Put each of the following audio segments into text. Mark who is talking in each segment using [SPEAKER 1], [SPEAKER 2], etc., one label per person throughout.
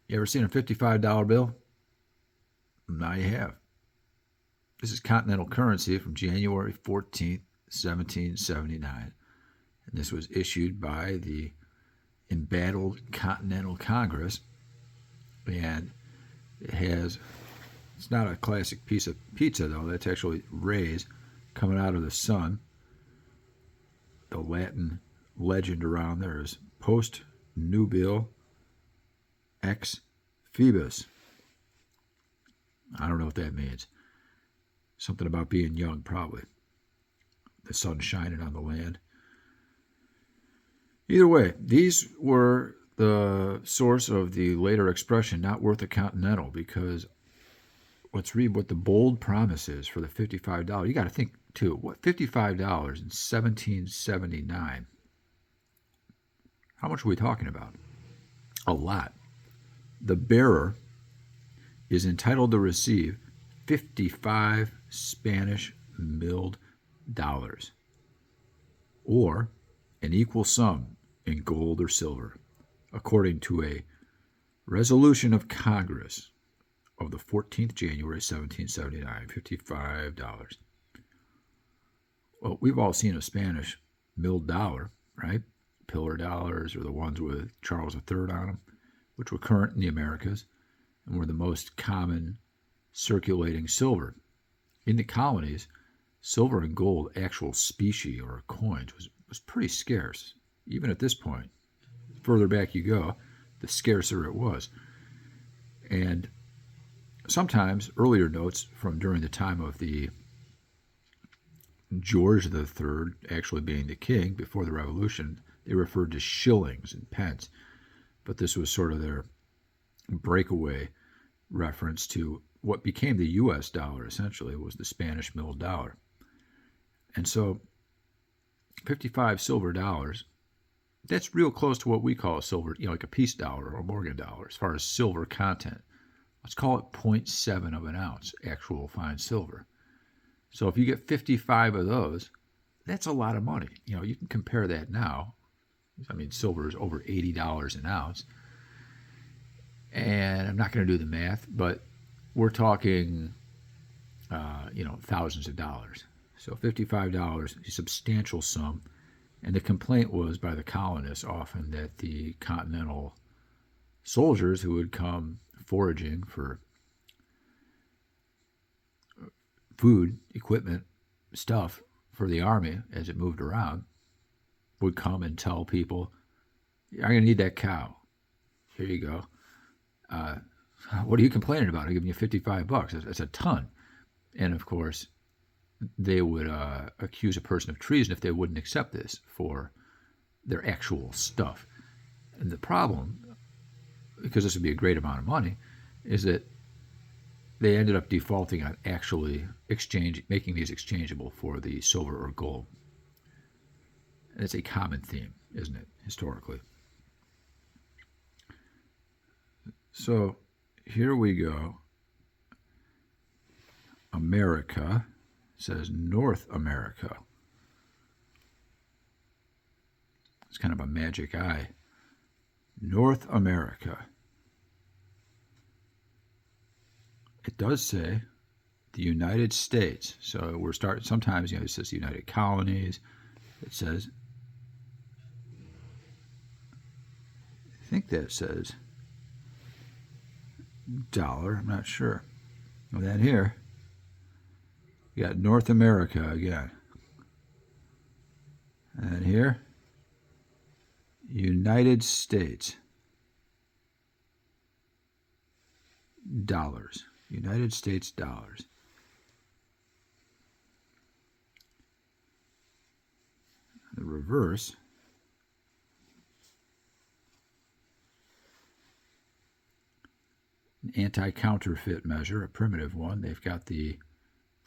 [SPEAKER 1] You ever seen a $55 bill? Now you have. This is Continental Currency from January 14th, 1779. And this was issued by the embattled Continental Congress. And it's not a classic piece of pizza, though. That's actually rays coming out of the sun. The Latin legend around there is post nubile ex phoebus. I don't know what that means. Something about being young, probably. The sun shining on the land. Either way, these were the source of the later expression, not worth a continental, because let's read what the bold promise is for the $55. You got to think, too, what $55 in 1779? How much are we talking about? A lot. The bearer is entitled to receive 55 Spanish milled dollars, or an equal sum in gold or silver, according to a resolution of Congress of the 14th January 1779, $55. Well, we've all seen a Spanish milled dollar, right? Pillar dollars, or the ones with Charles III on them, which were current in the Americas and were the most common circulating silver. In the colonies, silver and gold, actual specie or coins, was pretty scarce. Even at this point, the further back you go, the scarcer it was. And sometimes earlier notes from during the time of the George III actually being the king before the Revolution, they referred to shillings and pence. But this was sort of their breakaway reference to what became the U.S. dollar, essentially, was the Spanish milled dollar. And so 55 silver dollars, that's real close to what we call a silver, like a peace dollar or a Morgan dollar as far as silver content. Let's call it 0.7 of an ounce actual fine silver. So if you get 55 of those, that's a lot of money. You can compare that now. I mean, silver is over $80 an ounce. And I'm not going to do the math, but we're talking, thousands of dollars. So $55, a substantial sum. And the complaint was by the colonists often that the Continental soldiers who would come foraging for food, equipment, stuff for the army as it moved around would come and tell people, "I'm going to need that cow. Here you go. What are you complaining about? I'm giving you $55. That's a ton." And of course, they would accuse a person of treason if they wouldn't accept this for their actual stuff. And the problem, because this would be a great amount of money, is that they ended up defaulting on actually making these exchangeable for the silver or gold. And it's a common theme, isn't it, historically? So here we go. America says North America. It's kind of a magic eye. North America. It does say the United States. So we're starting, sometimes, it says the United Colonies. It says, I think that says dollar. I'm not sure. And then here, you got North America again. And then here, United States dollars. United States dollars. The reverse, an anti-counterfeit measure, a primitive one. They've got the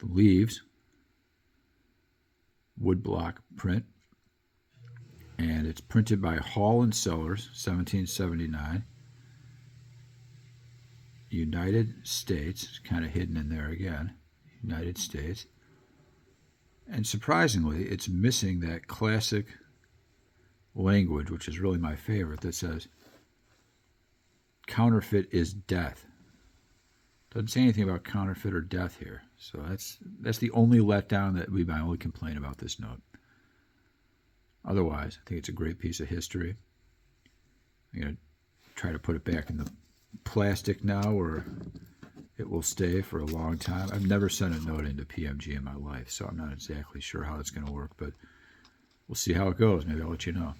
[SPEAKER 1] leaves, woodblock print, and it's printed by Hall and Sellars, 1779. United States, it's kind of hidden in there again, United States. And surprisingly, it's missing that classic language, which is really my favorite, that says counterfeit is death. Doesn't say anything about counterfeit or death here. So that's the only letdown, that would be my only complaint about this note. Otherwise, I think it's a great piece of history. I'm going to try to put it back in the plastic now, or it will stay for a long time. I've never sent a note into PMG in my life, so I'm not exactly sure how it's going to work, but we'll see how it goes. Maybe I'll let you know.